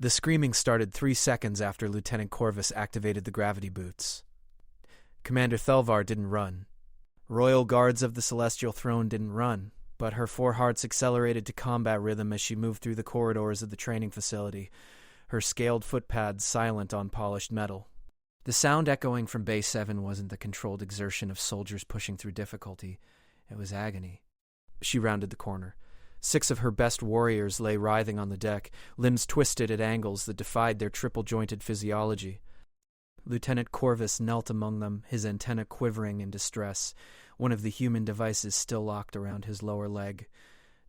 The screaming started 3 seconds after Lieutenant Corvus activated the gravity boots. Commander Thelvar didn't run. Royal Guards of the Celestial Throne didn't run, but her 4 hearts accelerated to combat rhythm as she moved through the corridors of the training facility, her scaled footpads silent on polished metal. The sound echoing from Base 7 wasn't the controlled exertion of soldiers pushing through difficulty. It was agony. She rounded the corner. 6 of her best warriors lay writhing on the deck, limbs twisted at angles that defied their triple-jointed physiology. Lieutenant Corvus knelt among them, his antenna quivering in distress, one of the human devices still locked around his lower leg.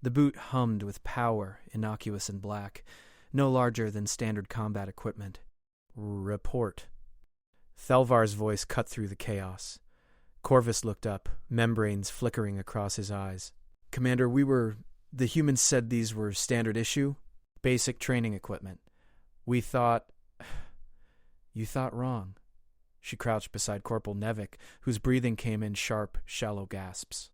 The boot hummed with power, innocuous and black, no larger than standard combat equipment. Report. Thelvar's voice cut through the chaos. Corvus looked up, membranes flickering across his eyes. Commander, the humans said these were standard issue, basic training equipment. We thought... You thought wrong. She crouched beside Corporal Nevik, whose breathing came in sharp, shallow gasps.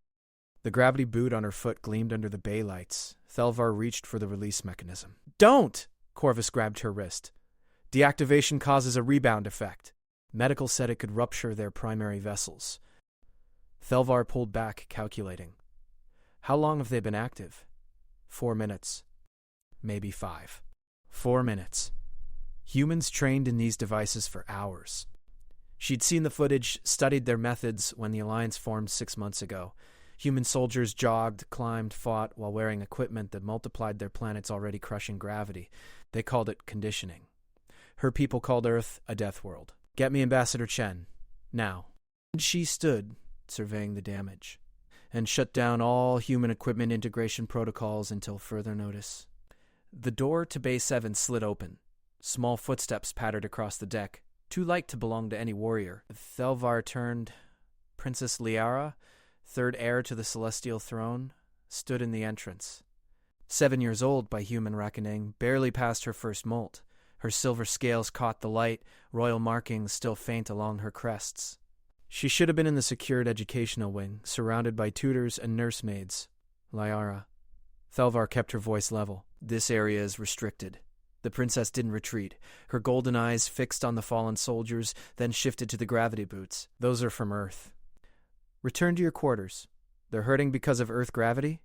The gravity boot on her foot gleamed under the bay lights. Thelvar reached for the release mechanism. Don't! Corvus grabbed her wrist. Deactivation causes a rebound effect. Medical said it could rupture their primary vessels. Thelvar pulled back, calculating. How long have they been active? 4 minutes. Maybe 5. 4 minutes. Humans trained in these devices for hours. She'd seen the footage, studied their methods when the Alliance formed 6 months ago. Human soldiers jogged, climbed, fought while wearing equipment that multiplied their planet's already crushing gravity. They called it conditioning. Her people called Earth a death world. Get me Ambassador Chen. Now. And she stood, surveying the damage, and shut down all human equipment integration protocols until further notice. The door to Bay 7 slid open. Small footsteps pattered across the deck, too light to belong to any warrior. Thelvar turned. Princess Liara, third heir to the Celestial Throne, stood in the entrance. 7 years old by human reckoning, barely past her first molt. Her silver scales caught the light, royal markings still faint along her crests. She should have been in the secured educational wing, surrounded by tutors and nursemaids. Liara. Thelvar kept her voice level. This area is restricted. The princess didn't retreat. Her golden eyes fixed on the fallen soldiers, then shifted to the gravity boots. Those are from Earth. Return to your quarters. They're hurting because of Earth gravity?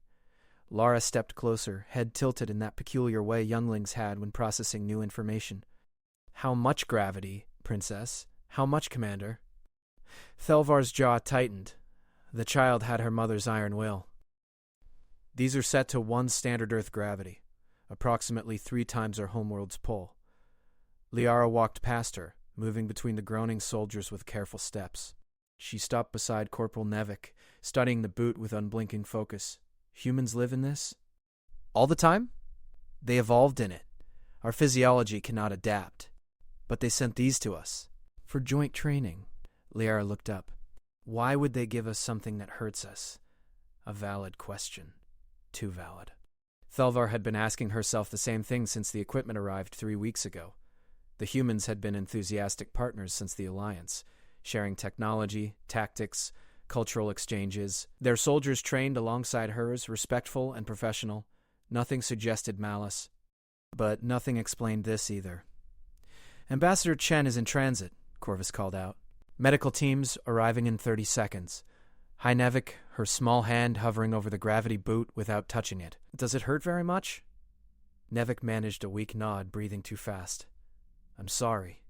Lara stepped closer, head tilted in that peculiar way younglings had when processing new information. How much gravity, Princess? How much, Commander? Thelvar's jaw tightened. The child had her mother's iron will. These are set to 1 standard Earth gravity, approximately 3 times our homeworld's pull. Liara walked past her, moving between the groaning soldiers with careful steps. She stopped beside Corporal Nevik, studying the boot with unblinking focus. Humans live in this? All the time? They evolved in it. Our physiology cannot adapt. But they sent these to us. For joint training. Liara looked up. Why would they give us something that hurts us? A valid question. Too valid. Thelvar had been asking herself the same thing since the equipment arrived 3 weeks ago. The humans had been enthusiastic partners since the Alliance, sharing technology, tactics, cultural exchanges. Their soldiers trained alongside hers, respectful and professional. Nothing suggested malice. But nothing explained this either. Ambassador Chen is in transit, Corvus called out. Medical teams arriving in 30 seconds. High Nevik, her small hand hovering over the gravity boot without touching it. Does it hurt very much? Nevik managed a weak nod, breathing too fast. I'm sorry.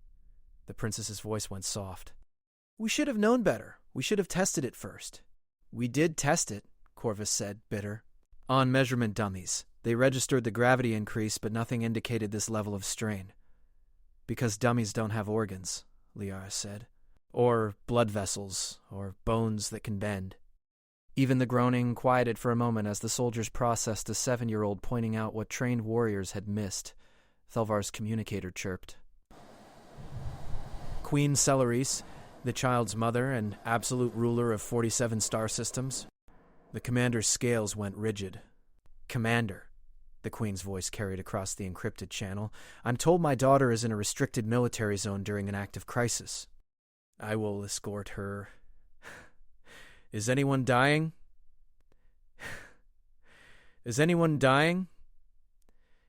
The princess's voice went soft. We should have known better. We should have tested it first. We did test it, Corvus said, bitter. On measurement dummies. They registered the gravity increase, but nothing indicated this level of strain. Because dummies don't have organs, Liara said. Or blood vessels, or bones that can bend. Even the groaning quieted for a moment as the soldiers processed a 7-year-old pointing out what trained warriors had missed. Thelvar's communicator chirped. Queen Celerise, the child's mother and absolute ruler of 47 star systems. The commander's scales went rigid. Commander, the Queen's voice carried across the encrypted channel, I'm told my daughter is in a restricted military zone during an active crisis. I will escort her. Is anyone dying? Is anyone dying?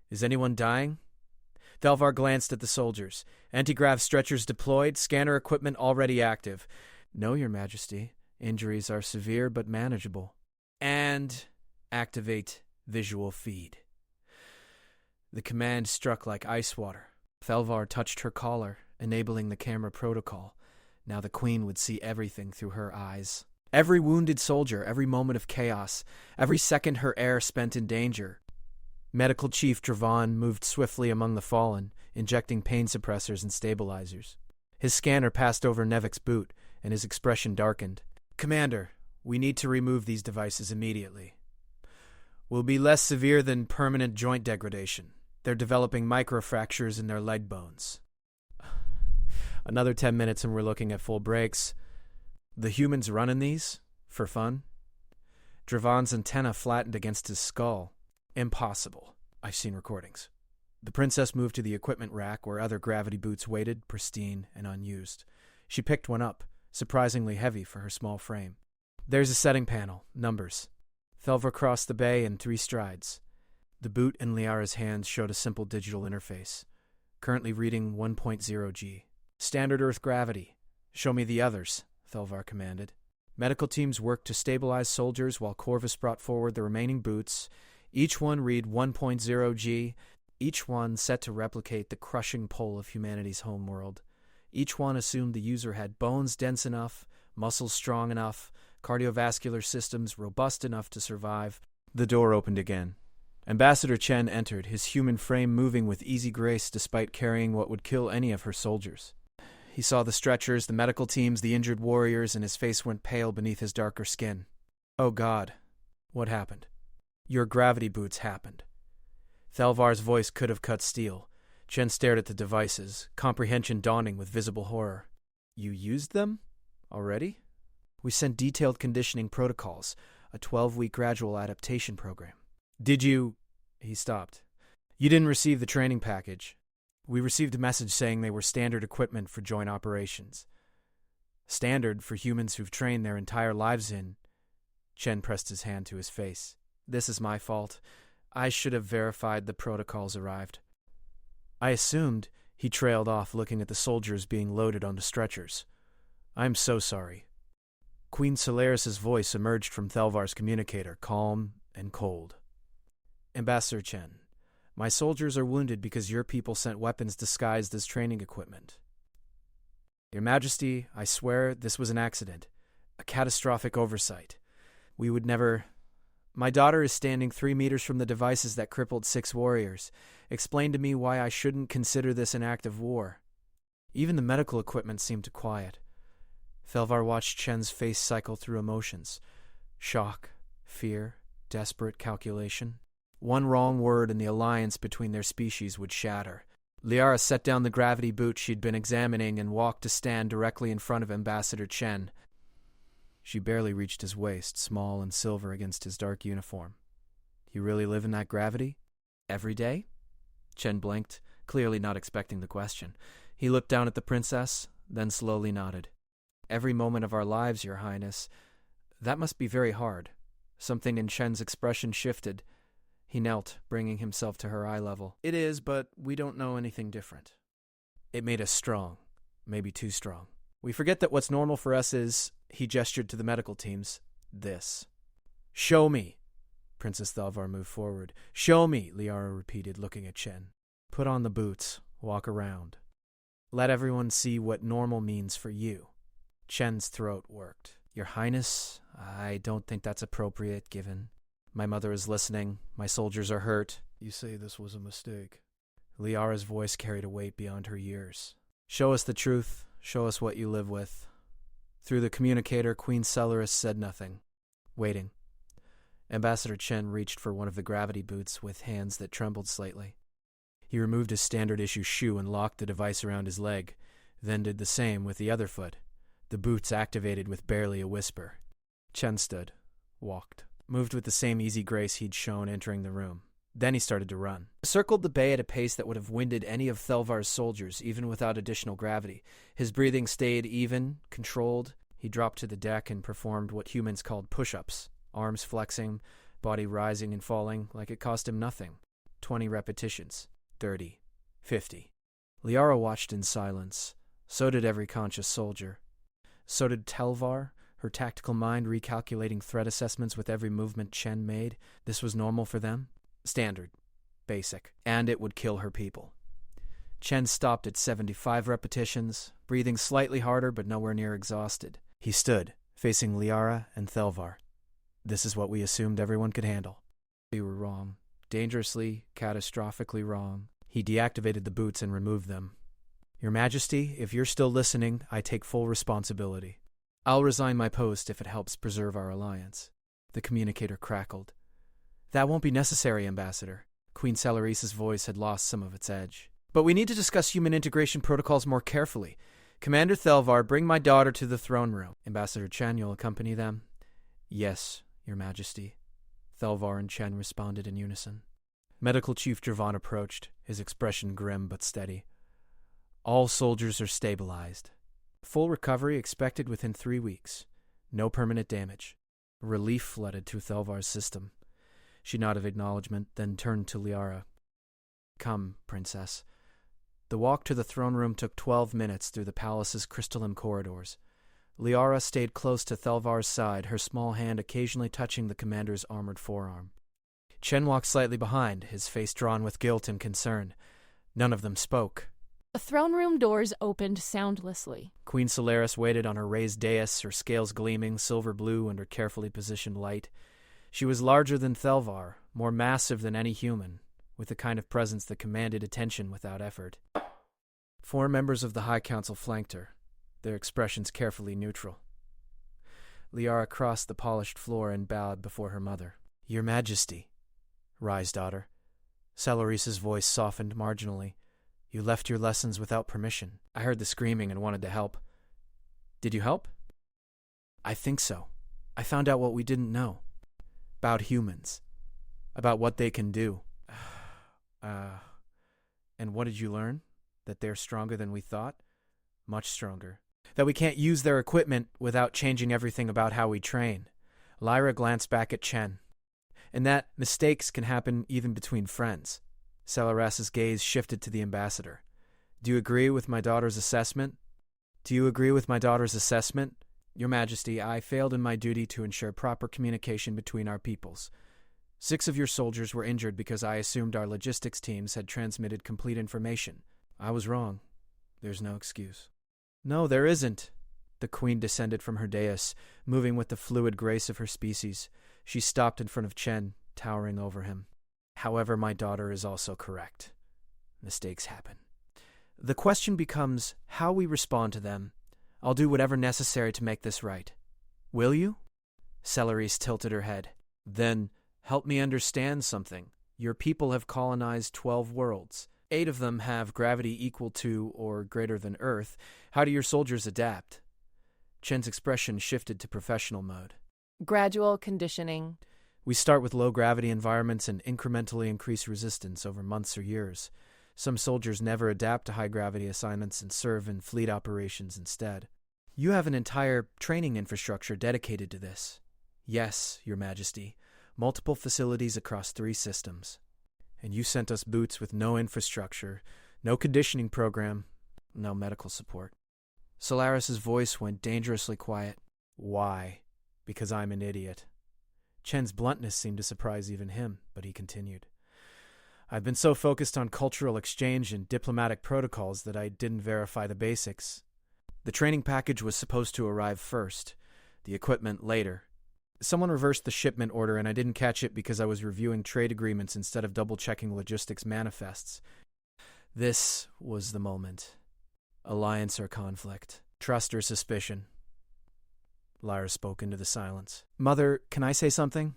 Is anyone dying? Thelvar glanced at the soldiers. Anti-grav stretchers deployed, scanner equipment already active. No, Your Majesty. Injuries are severe but manageable. And activate visual feed. The command struck like ice water. Thelvar touched her collar, enabling the camera protocol. Now the Queen would see everything through her eyes. Every wounded soldier, every moment of chaos, every second her heir spent in danger. Medical Chief Dravon moved swiftly among the fallen, injecting pain suppressors and stabilizers. His scanner passed over Nevik's boot, and his expression darkened. Commander, we need to remove these devices immediately. Will be less severe than permanent joint degradation. They're developing microfractures in their leg bones. Another 10 minutes and we're looking at full breaks. The humans running these? For fun? Dravon's antenna flattened against his skull. Impossible. I've seen recordings. The princess moved to the equipment rack where other gravity boots waited, pristine and unused. She picked one up, surprisingly heavy for her small frame. There's a setting panel. Numbers. Thelvar crossed the bay in 3 strides. The boot in Liara's hands showed a simple digital interface. Currently reading 1.0 G. Standard Earth gravity. Show me the others, Thelvar commanded. Medical teams worked to stabilize soldiers while Corvus brought forward the remaining boots. Each one read 1.0 G, each one set to replicate the crushing pull of humanity's homeworld. Each one assumed the user had bones dense enough, muscles strong enough, cardiovascular systems robust enough to survive. The door opened again. Ambassador Chen entered, his human frame moving with easy grace despite carrying what would kill any of her soldiers. He saw the stretchers, the medical teams, the injured warriors, and his face went pale beneath his darker skin. Oh God, what happened? Your gravity boots happened. Thelvar's voice could have cut steel. Chen stared at the devices, comprehension dawning with visible horror. You used them? Already? We sent detailed conditioning protocols, a 12-week gradual adaptation program. Did you... He stopped. You didn't receive the training package. We received a message saying they were standard equipment for joint operations. Standard for humans who've trained their entire lives in... Chen pressed his hand to his face. This is my fault. I should have verified the protocols arrived. I assumed, he trailed off looking at the soldiers being loaded onto stretchers. I'm so sorry. Queen Solaris's voice emerged from Thelvar's communicator, calm and cold. Ambassador Chen, my soldiers are wounded because your people sent weapons disguised as training equipment. Your Majesty, I swear this was an accident, a catastrophic oversight. We would never... My daughter is standing 3 meters from the devices that crippled 6 warriors. Explain to me why I shouldn't consider this an act of war. Even the medical equipment seemed to quiet. Thelvar watched Chen's face cycle through emotions. Shock, fear, desperate calculation. One wrong word and the alliance between their species would shatter. Liara set down the gravity boot she'd been examining and walked to stand directly in front of Ambassador Chen. She barely reached his waist, small and silver against his dark uniform. You really live in that gravity? Every day? Chen blinked, clearly not expecting the question. He looked down at the princess, then slowly nodded. Every moment of our lives, Your Highness. That must be very hard. Something in Chen's expression shifted. He knelt, bringing himself to her eye level. It is, but we don't know anything different. It made us strong. Maybe too strong. We forget that what's normal for us is, he gestured to the medical teams, this. Show me. Princess Thelvar moved forward. Show me, Liara repeated, looking at Chen. Put on the boots. Walk around. Let everyone see what normal means for you. Chen's throat worked. Your Highness, I don't think that's appropriate, given. My mother is listening. My soldiers are hurt. You say this was a mistake. Liara's voice carried a weight beyond her years. Show us the truth. Show us what you live with. Through the communicator, Queen Solaris said nothing. Waiting. Ambassador Chen reached for one of the gravity boots with hands that trembled slightly. He removed his standard-issue shoe and locked the device around his leg, then did the same with the other foot. The boots activated with barely a whisper. Chen stood, walked, moved with the same easy grace he'd shown entering the room. Then he started to run. Circled the bay at a pace that would have winded any of Thelvar's soldiers, even without additional gravity. His breathing stayed even, controlled. He dropped to the deck and performed what humans called push-ups, arms flexing, body rising and falling like it cost him nothing. 20 repetitions. 30. 50. Liara watched in silence. So did every conscious soldier. So did Telvar, her tactical mind recalculating threat assessments with every movement Chen made. This was normal for them. Standard. Basic. And it would kill her people. Chen stopped at 75 repetitions, breathing slightly harder but nowhere near exhausted. He stood, facing Liara and Thelvar. This is what we assumed everyone could handle. We were wrong. Dangerously, catastrophically wrong. He deactivated the boots and removed them. Your Majesty, if you're still listening, I take full responsibility. I'll resign my post if it helps preserve our alliance. The communicator crackled. That won't be necessary, Ambassador. Queen Celarice's voice had lost some of its edge. But we need to discuss human integration protocols more carefully. Commander Thelvar, bring my daughter to the throne room. Ambassador Chen, you'll accompany them? Yes, Your Majesty. Thelvar and Chen responded in unison. Medical Chief Jervon approached, his expression grim but steady. All soldiers are stabilized. Full recovery expected within 3 weeks. No permanent damage. Relief flooded through Thelvar's system. She nodded acknowledgement, then turned to Liara. Come, Princess. The walk to the throne room took 12 minutes through the palace's crystalline corridors. Liara stayed close to Thelvar's side, her small hand occasionally touching the commander's armored forearm. Chen walked slightly behind, his face drawn with guilt and concern. None of them spoke. The throne room doors opened soundlessly. Queen Solaris waited on her raised dais, her scales gleaming silver blue under carefully positioned light. She was larger than Thelvar, more massive than any human, with the kind of presence that commanded attention without effort. 4 members of the High Council flanked her, their expressions carefully neutral. Liara crossed the polished floor and bowed before her mother. Your Majesty. Rise, daughter. Celarice's voice softened marginally. You left your lessons without permission. I heard the screaming and wanted to help. Did you help? I think so. I found out what we didn't know. About humans. About what they can do. And what did you learn? That they're stronger than we thought? Much stronger. That we can't use their equipment without changing everything about how we train. Lyra glanced back at Chen. And that mistakes can happen even between friends. Celaras's gaze shifted to the ambassador. Do you agree with my daughter's assessment? Your Majesty, I failed in my duty to ensure proper communication between our peoples. 6 of your soldiers were injured because I assumed our logistics teams had transmitted complete information. I was wrong. There's no excuse. No, there isn't. The queen descended from her dais, moving with the fluid grace of her species. She stopped in front of Chen, towering over him. However, my daughter is also correct. Mistakes happen. The question becomes how we respond to them. I'll do whatever necessary to make this right. Will you? Celarice tilted her head. Then, help me understand something. Your people have colonized 12 worlds. 8 of them have gravity equal to or greater than Earth. How do your soldiers adapt? Chen's expression shifted to professional mode. Gradual conditioning. We start with low-gravity environments and incrementally increase resistance over months or years. Some soldiers never adapt to high-gravity assignments and serve in fleet operations instead. You have an entire training infrastructure dedicated to this. Yes, Your Majesty. Multiple facilities across 3 systems. And you sent us boots with no infrastructure, no conditioning program, no medical support. Solaris's voice went dangerously quiet. Why? Because I'm an idiot. Chen's bluntness seemed to surprise even him, but he continued. I've been so focused on cultural exchange and diplomatic protocols that I didn't verify the basics. The training package was supposed to arrive first, the equipment later. Someone reversed the shipment order and I didn't catch it because I was reviewing trade agreements instead of double-checking logistics manifests. This was the moment. Alliance or conflict. Trust or suspicion. Lyra spoke into the silence. Mother, can I say something?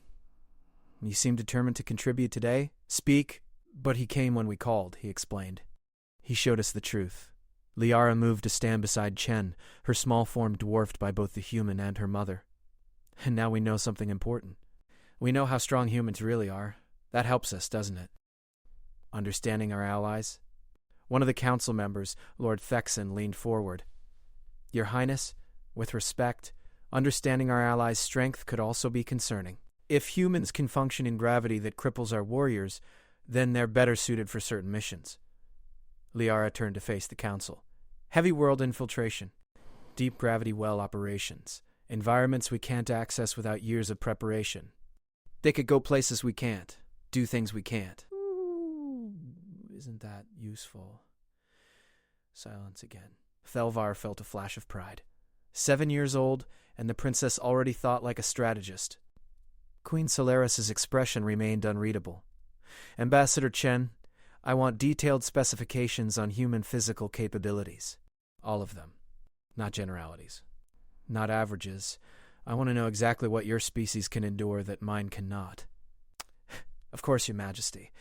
You seem determined to contribute today? Speak. But he came when we called, he explained. He showed us the truth. Liara moved to stand beside Chen, her small form dwarfed by both the human and her mother. And now we know something important. We know how strong humans really are. That helps us, doesn't it? Understanding our allies? One of the council members, Lord Thexan, leaned forward. Your Highness, with respect, understanding our allies' strength could also be concerning. If humans can function in gravity that cripples our warriors, then they're better suited for certain missions. Liara turned to face the council. Heavy world infiltration. Deep gravity well operations. Environments we can't access without years of preparation. They could go places we can't. Do things we can't. Ooh, isn't that useful? Silence again. Thelvar felt a flash of pride. 7 years old, and the princess already thought like a strategist. Queen Solaris's expression remained unreadable. Ambassador Chen, I want detailed specifications on human physical capabilities. All of them. Not generalities. Not averages. I want to know exactly what your species can endure that mine cannot. Of course, Your Majesty.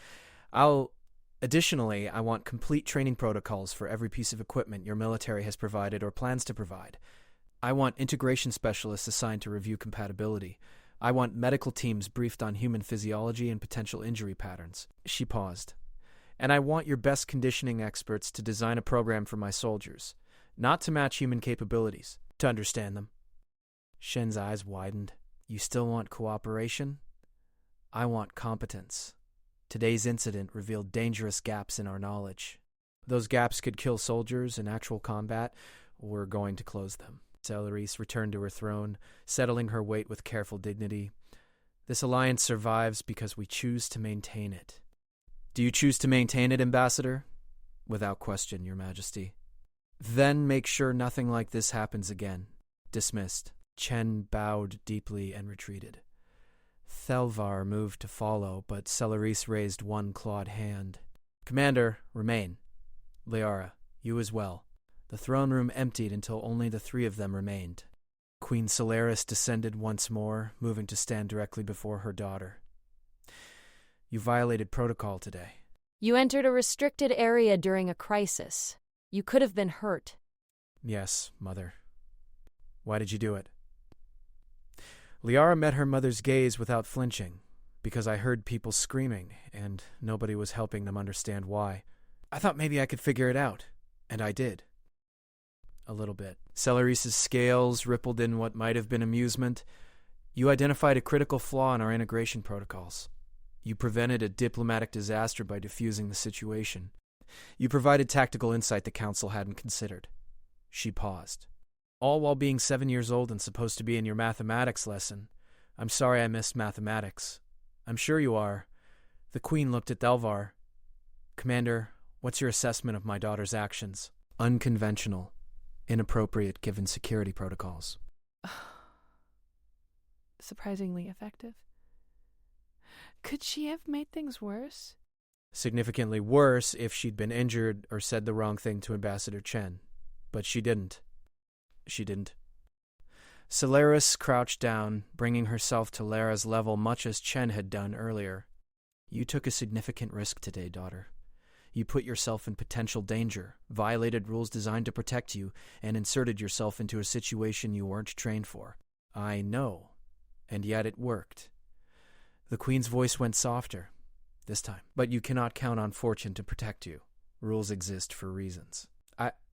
Additionally, I want complete training protocols for every piece of equipment your military has provided or plans to provide. I want integration specialists assigned to review compatibility. I want medical teams briefed on human physiology and potential injury patterns. She paused. And I want your best conditioning experts to design a program for my soldiers, not to match human capabilities, to understand them. Shen's eyes widened. You still want cooperation? I want competence. Today's incident revealed dangerous gaps in our knowledge. Those gaps could kill soldiers in actual combat. We're going to close them. Celerese returned to her throne, settling her weight with careful dignity. This alliance survives because we choose to maintain it. Do you choose to maintain it, Ambassador? Without question, Your Majesty. Then make sure nothing like this happens again. Dismissed. Chen bowed deeply and retreated. Thelvar moved to follow, but Celerese raised one clawed hand. Commander, remain. Liara, you as well. The throne room emptied until only the three of them remained. Queen Solaris descended once more, moving to stand directly before her daughter. You violated protocol today. You entered a restricted area during a crisis. You could have been hurt. Yes, Mother. Why did you do it? Liara met her mother's gaze without flinching, because I heard people screaming, and nobody was helping them understand why. I thought maybe I could figure it out, and I did. A little bit. Celerese's scales rippled in what might have been amusement. You identified a critical flaw in our integration protocols. You prevented a diplomatic disaster by diffusing the situation. You provided tactical insight the Council hadn't considered. She paused. All while being 7 years old and supposed to be in your mathematics lesson. I'm sorry I missed mathematics. I'm sure you are. The Queen looked at Thelvar. Commander, what's your assessment of my daughter's actions? Unconventional. Inappropriate given security protocols. Surprisingly effective. Could she have made things worse? Significantly worse if she'd been injured or said the wrong thing to Ambassador Chen. But she didn't. She didn't. Solaris crouched down, bringing herself to Lara's level much as Chen had done earlier. You took a significant risk today, daughter. You put yourself in potential danger, violated rules designed to protect you, and inserted yourself into a situation you weren't trained for. I know, and yet it worked. The Queen's voice went softer, this time. But you cannot count on fortune to protect you. Rules exist for reasons.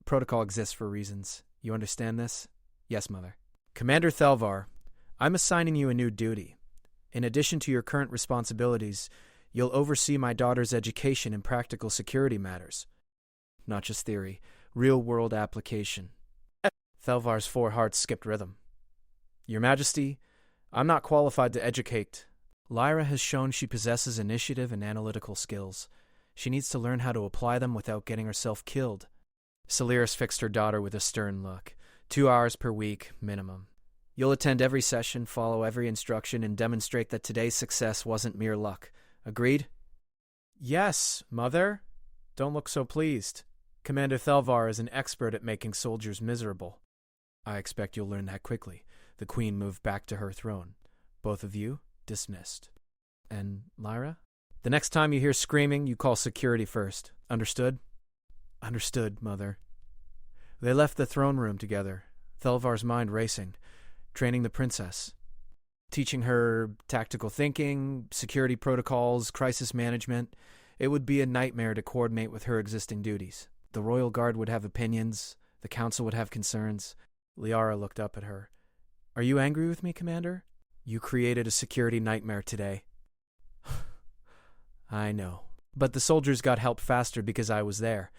Protocol exists for reasons. You understand this? Yes, Mother. Commander Thelvar, I'm assigning you a new duty. In addition to your current responsibilities, you'll oversee my daughter's education in practical security matters. Not just theory, real-world application. Thelvar's 4 hearts skipped rhythm. Your Majesty, I'm not qualified to educate. Lyra has shown she possesses initiative and analytical skills. She needs to learn how to apply them without getting herself killed. Solaris fixed her daughter with a stern look. 2 hours per week, minimum. You'll attend every session, follow every instruction, and demonstrate that today's success wasn't mere luck. Agreed? Yes, Mother. Don't look so pleased. Commander Thelvar is an expert at making soldiers miserable. I expect you'll learn that quickly. The Queen moved back to her throne. Both of you, dismissed. And Lyra? The next time you hear screaming, you call security first. Understood? Understood, Mother. They left the throne room together, Thelvar's mind racing, training the princess, teaching her tactical thinking, security protocols, crisis management. It would be a nightmare to coordinate with her existing duties. The Royal Guard would have opinions, the Council would have concerns. Liara looked up at her. Are you angry with me, Commander? You created a security nightmare today. I know. But the soldiers got help faster because I was there.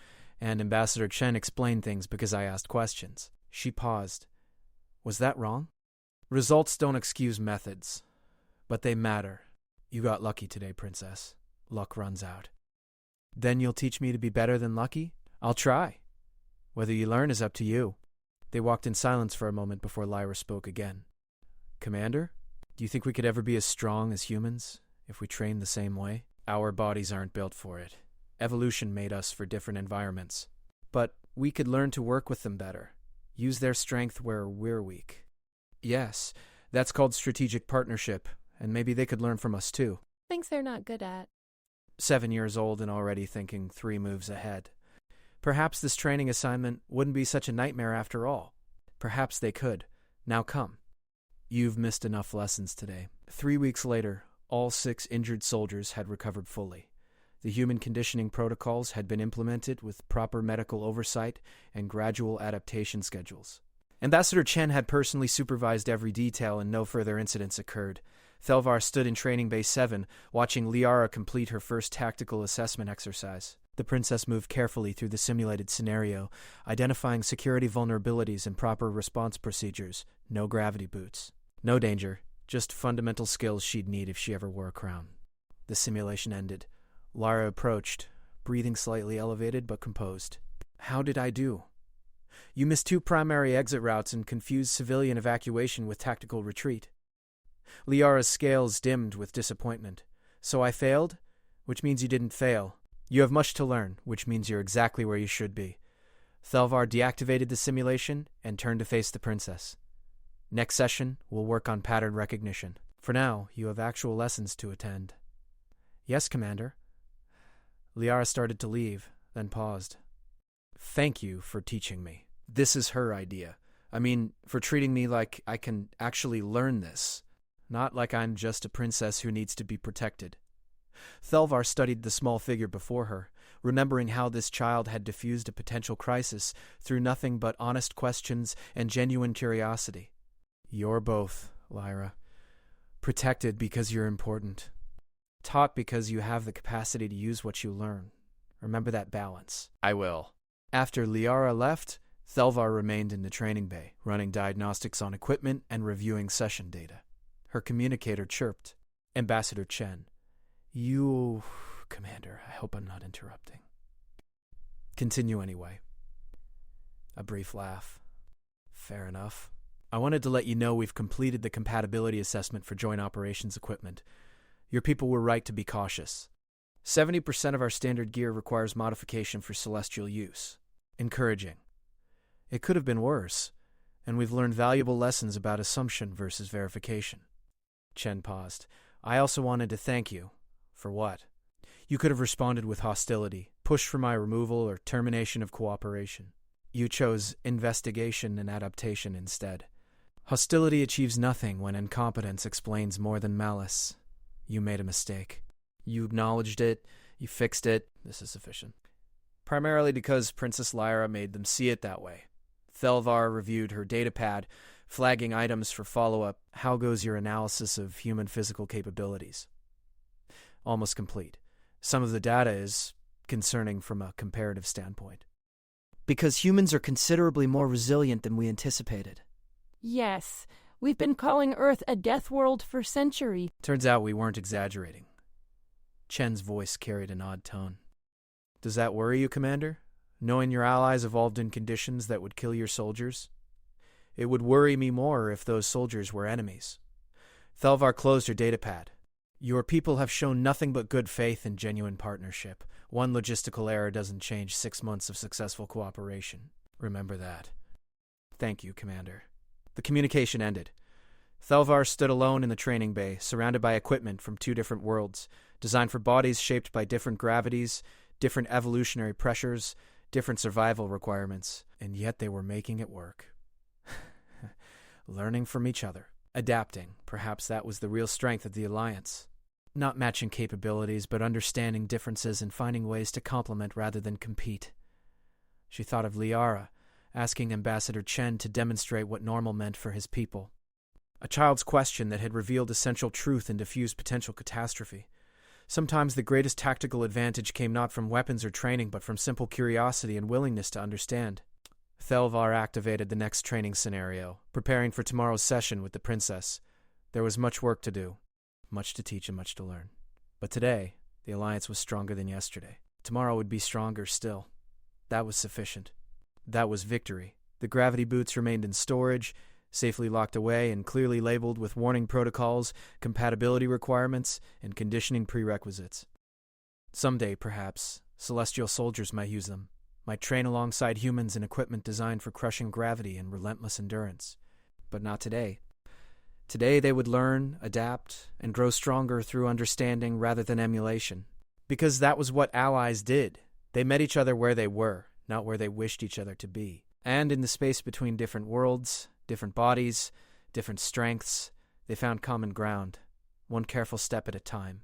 and Ambassador Chen explained things because I asked questions. She paused. Was that wrong? Results don't excuse methods, but they matter. You got lucky today, Princess. Luck runs out. Then you'll teach me to be better than lucky? I'll try. Whether you learn is up to you. They walked in silence for a moment before Lyra spoke again. Commander, do you think we could ever be as strong as humans if we trained the same way? Our bodies aren't built for it. Evolution made us for different environments. But we could learn to work with them better. Use their strength where we're weak. Yes, that's called strategic partnership, and maybe they could learn from us too. Things they're not good at. 7 years old and already thinking 3 moves ahead. Perhaps this training assignment wouldn't be such a nightmare after all. Perhaps they could. Now come. You've missed enough lessons today. 3 weeks later, all 6 injured soldiers had recovered fully. The human conditioning protocols had been implemented with proper medical oversight and gradual adaptation schedules. Ambassador Chen had personally supervised every detail and no further incidents occurred. Thelvar stood in Training Bay 7, watching Liara complete her first tactical assessment exercise. The princess moved carefully through the simulated scenario, identifying security vulnerabilities and proper response procedures. No gravity boots. No danger, just fundamental skills she'd need if she ever wore a crown. The simulation ended. Lara approached, breathing slightly elevated but composed. How did I do? You missed 2 primary exit routes and confused civilian evacuation with tactical retreat. Liara's scales dimmed with disappointment. So I failed? Which means you didn't fail. You have much to learn, which means you're exactly where you should be. Thelvar deactivated the simulation and turned to face the princess. Next session, we'll work on pattern recognition. For now, you have actual lessons to attend. Yes, Commander. Liara started to leave, then paused. Thank you for teaching me. This is her idea. I mean, for treating me like I can actually learn this. Not like I'm just a princess who needs to be protected. Thelvar studied the small figure before her, remembering how this child had diffused a potential crisis through nothing but honest questions and genuine curiosity. You're both, Lyra. Protected because you're important. Taught because you have the capacity to use what you learn. Remember that balance. I will. After Liara left, Thelvar remained in the training bay, running diagnostics on equipment and reviewing session data. Her communicator chirped. Ambassador Chen. You, Commander, I hope I'm not interrupting. Continue anyway. A brief laugh. Fair enough. I wanted to let you know we've completed the compatibility assessment for joint operations equipment. Your people were right to be cautious. 70% of our standard gear requires modification for celestial use. Encouraging. It could have been worse, and we've learned valuable lessons about assumption versus verification. Chen paused. I also wanted to thank you. For what? You could have responded with hostility, pushed for my removal, or termination of cooperation. You chose investigation and adaptation instead. Hostility achieves nothing when incompetence explains more than malice. You made a mistake. You acknowledged it, you fixed it. This is sufficient. Primarily because Princess Lyra made them see it that way. Thelvar reviewed her datapad, flagging items for follow-up. How goes your analysis of human physical capabilities? Almost complete. Some of the data is concerning from a comparative standpoint. Because humans are considerably more resilient than we anticipated. Yes, we've been calling Earth a death world for centuries. Turns out we weren't exaggerating. Chen's voice carried an odd tone. Does that worry you, Commander? Knowing your allies evolved in conditions that would kill your soldiers? It would worry me more if those soldiers were enemies. Thelvar closed her datapad. Your people have shown nothing but good faith and genuine partnership. One logistical error doesn't change 6 months of successful cooperation. Remember that. Thank you, Commander. The communication ended. Thelvar stood alone in the training bay, surrounded by equipment from 2 different worlds, designed for bodies shaped by different gravities, different evolutionary pressures, different survival requirements, and yet they were making it work. Learning from each other. Adapting. Perhaps that was the real strength of the Alliance. Not matching capabilities, but understanding differences and finding ways to complement rather than compete. She thought of Liara, asking Ambassador Chen to demonstrate what normal meant for his people. A child's question that had revealed essential truth and diffused potential catastrophe. Sometimes the greatest tactical advantage came not from weapons or training, but from simple curiosity and willingness to understand. Thelvar activated the next training scenario, preparing for tomorrow's session with the princess. There was much work to do, much to teach and much to learn. But today, the alliance was stronger than yesterday. Tomorrow would be stronger still. That was sufficient. That was victory. The gravity boots remained in storage, safely locked away and clearly labeled with warning protocols, compatibility requirements, and conditioning prerequisites. Someday, perhaps, celestial soldiers might use them, might train alongside humans in equipment designed for crushing gravity and relentless endurance. But not today. Today they would learn, adapt, and grow stronger through understanding rather than emulation. Because that was what allies did. They met each other where they were, not where they wished each other to be. And in the space between different worlds, different bodies, different strengths, they found common ground, one careful step at a time.